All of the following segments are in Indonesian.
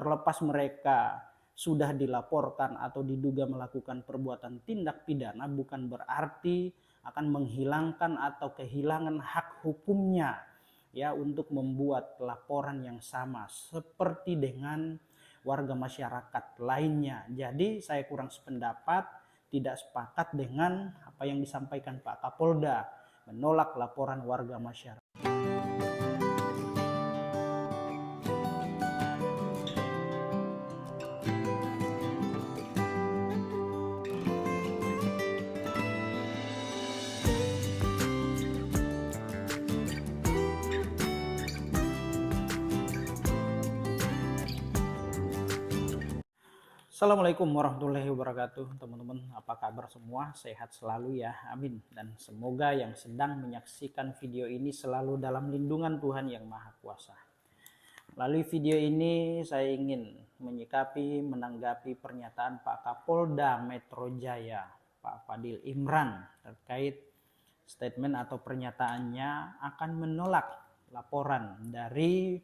terlepas mereka sudah dilaporkan atau diduga melakukan perbuatan tindak pidana, bukan berarti akan menghilangkan atau kehilangan hak hukumnya ya untuk membuat laporan yang sama seperti dengan warga masyarakat lainnya. Jadi saya kurang sependapat, tidak sepakat dengan apa yang disampaikan Pak Kapolda, menolak laporan warga masyarakat. Assalamualaikum warahmatullahi wabarakatuh, teman-teman. Apa kabar semua? Sehat selalu ya, amin. Dan semoga yang sedang menyaksikan video ini selalu dalam lindungan Tuhan Yang Maha Kuasa. Melalui video ini saya ingin menanggapi pernyataan Pak Kapolda Metro Jaya, Pak Fadil Imran, terkait statement atau pernyataannya akan menolak laporan dari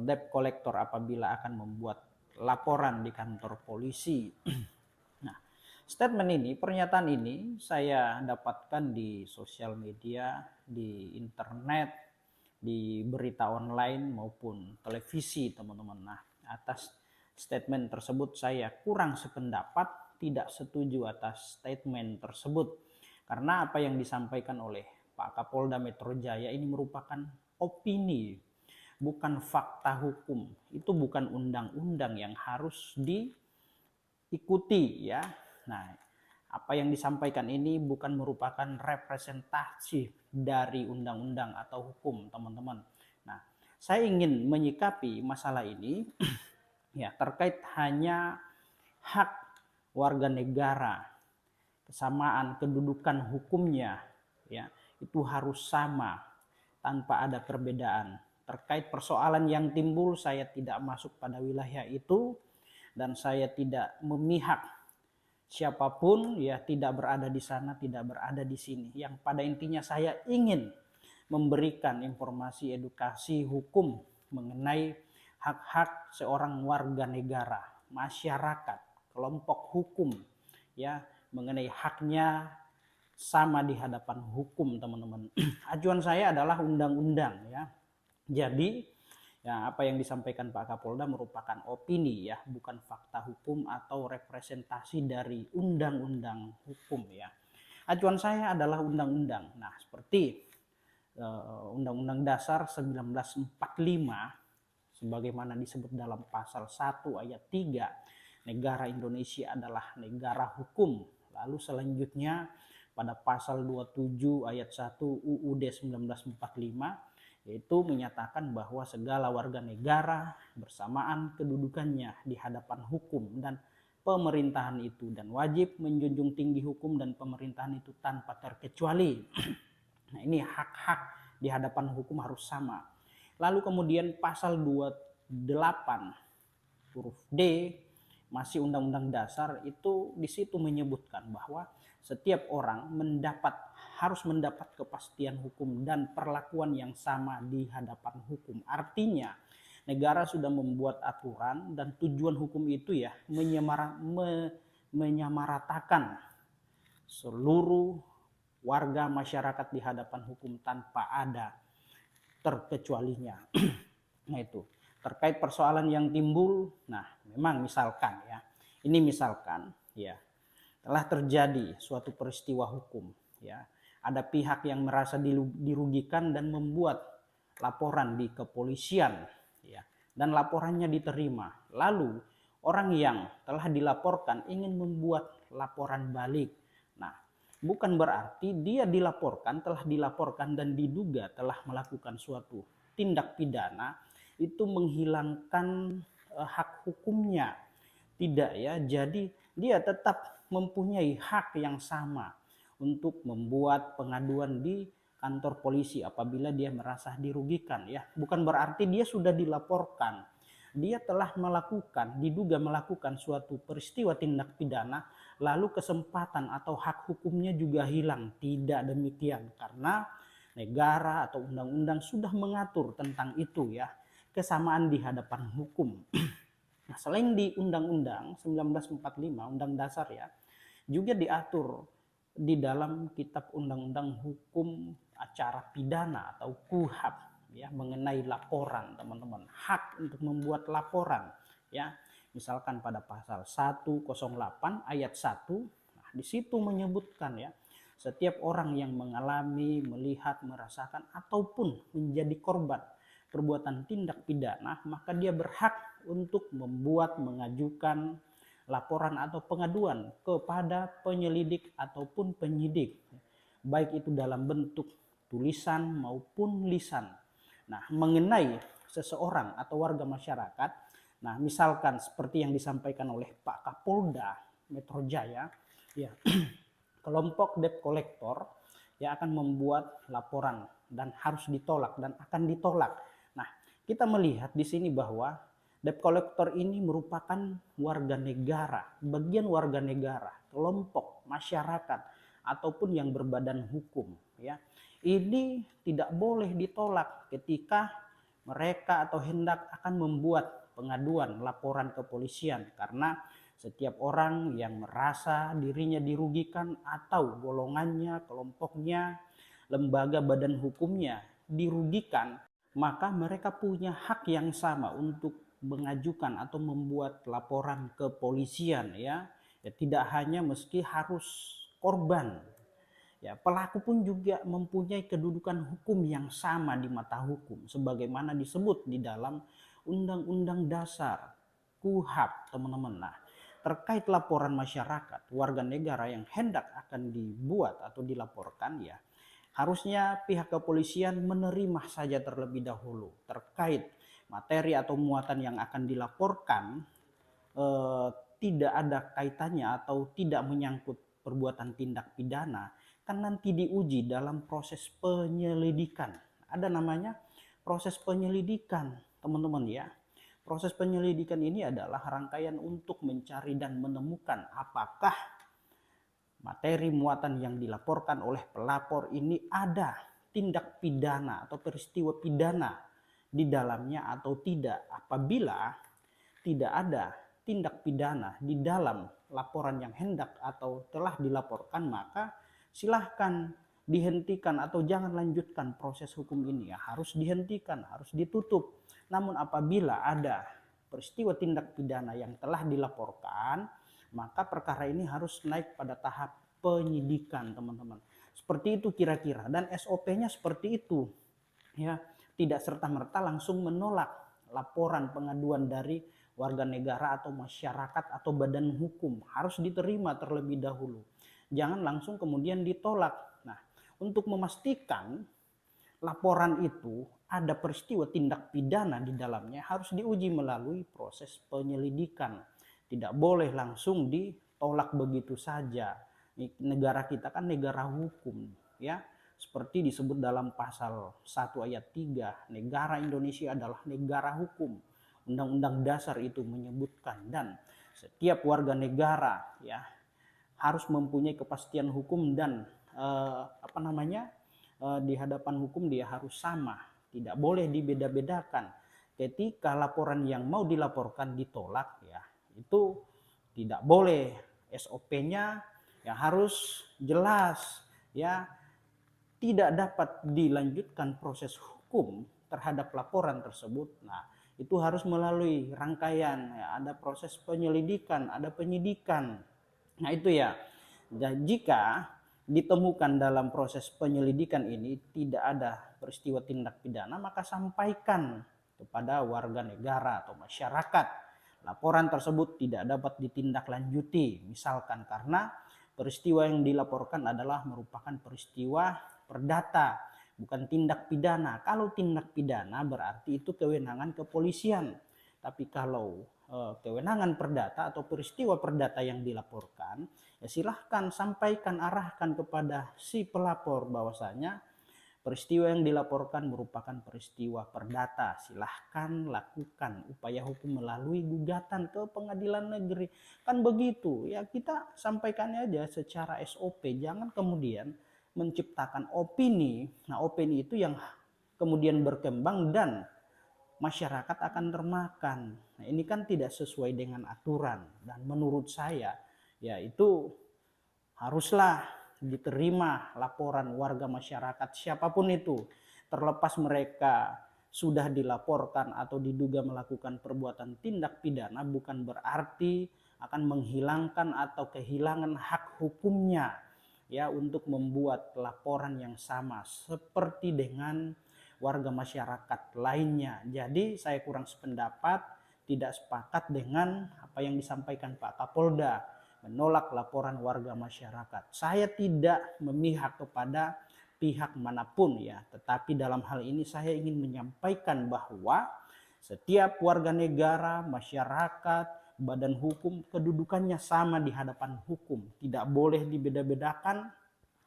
debt collector apabila akan membuat laporan di kantor polisi. Nah, statement ini, pernyataan ini saya dapatkan di sosial media, di internet, di berita online maupun televisi, teman-teman. Nah, atas statement tersebut saya kurang sependapat, tidak setuju atas statement tersebut. Karena apa yang disampaikan oleh Pak Kapolda Metro Jaya ini merupakan opini, bukan fakta hukum. Itu bukan undang-undang yang harus diikuti ya. Nah, apa yang disampaikan ini bukan merupakan representasi dari undang-undang atau hukum, teman-teman. Nah, saya ingin menyikapi masalah ini ya terkait hanya hak warga negara, kesamaan kedudukan hukumnya ya, itu harus sama tanpa ada perbedaan. Terkait persoalan yang timbul, saya tidak masuk pada wilayah itu dan saya tidak memihak siapapun ya, tidak berada di sana, tidak berada di sini. Yang pada intinya saya ingin memberikan informasi edukasi hukum mengenai hak-hak seorang warga negara, masyarakat, kelompok hukum ya, mengenai haknya sama di hadapan hukum, teman-teman. Acuan saya adalah undang-undang ya. Jadi ya, apa yang disampaikan Pak Kapolda merupakan opini ya, bukan fakta hukum atau representasi dari undang-undang hukum ya. Acuan saya adalah undang-undang. Nah, seperti Undang-Undang Dasar 1945 sebagaimana disebut dalam pasal 1 ayat 3, negara Indonesia adalah negara hukum. Lalu selanjutnya pada pasal 27 ayat 1 UUD 1945 yaitu menyatakan bahwa segala warga negara bersamaan kedudukannya di hadapan hukum dan pemerintahan itu, dan wajib menjunjung tinggi hukum dan pemerintahan itu tanpa terkecuali. Nah, ini hak-hak di hadapan hukum harus sama. Lalu kemudian pasal 28 huruf D masih Undang-Undang Dasar itu di situ menyebutkan bahwa setiap orang harus mendapat kepastian hukum dan perlakuan yang sama di hadapan hukum. Artinya negara sudah membuat aturan dan tujuan hukum itu ya menyamaratakan seluruh warga masyarakat di hadapan hukum tanpa ada terkecualinya. Nah, itu terkait persoalan yang timbul. Nah, memang misalkan ya, ini misalkan ya, telah terjadi suatu peristiwa hukum ya, ada pihak yang merasa dirugikan dan membuat laporan di kepolisian ya, dan laporannya diterima. Lalu orang yang telah dilaporkan ingin membuat laporan balik. Nah, bukan berarti dia telah dilaporkan dan diduga telah melakukan suatu tindak pidana itu menghilangkan hak hukumnya. Tidak ya, jadi dia tetap mempunyai hak yang sama untuk membuat pengaduan di kantor polisi apabila dia merasa dirugikan ya. Bukan berarti dia sudah dilaporkan, dia telah diduga melakukan suatu peristiwa tindak pidana, lalu kesempatan atau hak hukumnya juga hilang. Tidak demikian, karena negara atau undang-undang sudah mengatur tentang itu ya. kesamaan di hadapan hukum. Nah, selain di Undang-Undang 1945, Undang Dasar ya, juga diatur di dalam Kitab Undang-Undang Hukum Acara Pidana atau KUHAP ya, mengenai laporan, teman-teman. Hak untuk membuat laporan ya. Misalkan pada pasal 108 ayat 1, nah, di situ menyebutkan ya, setiap orang yang mengalami, melihat, merasakan ataupun menjadi korban perbuatan tindak pidana, maka dia berhak untuk membuat, mengajukan laporan atau pengaduan kepada penyelidik ataupun penyidik, baik itu dalam bentuk tulisan maupun lisan. Nah, mengenai seseorang atau warga masyarakat, nah misalkan seperti yang disampaikan oleh Pak Kapolda Metro Jaya, ya, kelompok debt collector ya akan membuat laporan dan harus ditolak dan akan ditolak. Nah, kita melihat di sini bahwa debt collector ini merupakan warga negara, bagian warga negara, kelompok masyarakat ataupun yang berbadan hukum ya. Ini tidak boleh ditolak ketika mereka atau hendak akan membuat pengaduan laporan kepolisian, karena setiap orang yang merasa dirinya dirugikan atau golongannya, kelompoknya, lembaga badan hukumnya dirugikan, maka mereka punya hak yang sama untuk mengajukan atau membuat laporan kepolisian ya. Ya, tidak hanya meski harus korban. Ya, pelaku pun juga mempunyai kedudukan hukum yang sama di mata hukum sebagaimana disebut di dalam Undang-Undang Dasar KUHAP, teman-teman. Nah, terkait laporan masyarakat warga negara yang hendak akan dibuat atau dilaporkan ya, harusnya pihak kepolisian menerima saja terlebih dahulu terkait materi atau muatan yang akan dilaporkan eh, tidak ada kaitannya atau tidak menyangkut perbuatan tindak pidana, kan nanti diuji dalam proses penyelidikan. Ada namanya proses penyelidikan, teman-teman ya. Proses penyelidikan ini adalah rangkaian untuk mencari dan menemukan apakah materi muatan yang dilaporkan oleh pelapor ini ada tindak pidana atau peristiwa pidana di dalamnya atau tidak. Apabila tidak ada tindak pidana di dalam laporan yang hendak atau telah dilaporkan, maka silahkan dihentikan atau jangan lanjutkan proses hukum ini ya, harus dihentikan, harus ditutup. Namun apabila ada peristiwa tindak pidana yang telah dilaporkan, maka perkara ini harus naik pada tahap penyidikan, teman-teman. Seperti itu kira-kira, dan SOP-nya seperti itu ya, tidak serta-merta langsung menolak laporan pengaduan dari warga negara atau masyarakat atau badan hukum, harus diterima terlebih dahulu, jangan langsung kemudian ditolak. Nah, untuk memastikan laporan itu ada peristiwa tindak pidana di dalamnya, harus diuji melalui proses penyelidikan, tidak boleh langsung ditolak begitu saja. Negara kita kan negara hukum ya, seperti disebut dalam pasal 1 ayat 3, negara Indonesia adalah negara hukum. Undang-Undang Dasar itu menyebutkan, dan setiap warga negara ya harus mempunyai kepastian hukum dan di hadapan hukum dia harus sama, tidak boleh dibeda-bedakan. Ketika laporan yang mau dilaporkan ditolak ya, itu tidak boleh. SOP-nya ya harus jelas ya, tidak dapat dilanjutkan proses hukum terhadap laporan tersebut. Nah, itu harus melalui rangkaian ya, ada proses penyelidikan, ada penyidikan. Nah, itu ya. Dan jika ditemukan dalam proses penyelidikan ini tidak ada peristiwa tindak pidana, maka sampaikan kepada warga negara atau masyarakat laporan tersebut tidak dapat ditindaklanjuti, misalkan karena peristiwa yang dilaporkan adalah merupakan peristiwa perdata, bukan tindak pidana. Kalau tindak pidana berarti itu kewenangan kepolisian. Tapi kalau kewenangan perdata atau peristiwa perdata yang dilaporkan, ya silahkan sampaikan, arahkan kepada si pelapor bahwasanya peristiwa yang dilaporkan merupakan peristiwa perdata. Silahkan lakukan upaya hukum melalui gugatan ke pengadilan negeri. Kan begitu ya, kita sampaikannya aja secara SOP, jangan kemudian menciptakan opini. Nah, opini itu yang kemudian berkembang dan masyarakat akan termakan. Nah, ini kan tidak sesuai dengan aturan, dan menurut saya ya itu haruslah diterima laporan warga masyarakat siapapun itu, terlepas mereka sudah dilaporkan atau diduga melakukan perbuatan tindak pidana, bukan berarti akan menghilangkan atau kehilangan hak hukumnya ya untuk membuat laporan yang sama seperti dengan warga masyarakat lainnya. Jadi saya kurang sependapat, tidak sepakat dengan apa yang disampaikan Pak Kapolda, menolak laporan warga masyarakat. Saya tidak memihak kepada pihak manapun ya, tetapi dalam hal ini saya ingin menyampaikan bahwa setiap warga negara, masyarakat, badan hukum kedudukannya sama di hadapan hukum, tidak boleh dibeda-bedakan.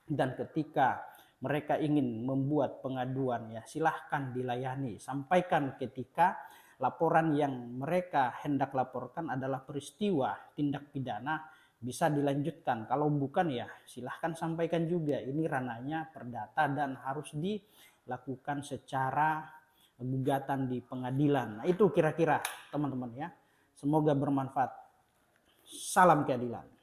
Dan ketika mereka ingin membuat pengaduan ya silahkan dilayani, sampaikan ketika laporan yang mereka hendak laporkan adalah peristiwa tindak pidana bisa dilanjutkan, kalau bukan ya silahkan sampaikan juga, ini ranahnya perdata dan harus dilakukan secara gugatan di pengadilan. Nah itu kira-kira teman-teman ya, semoga bermanfaat. Salam keadilan.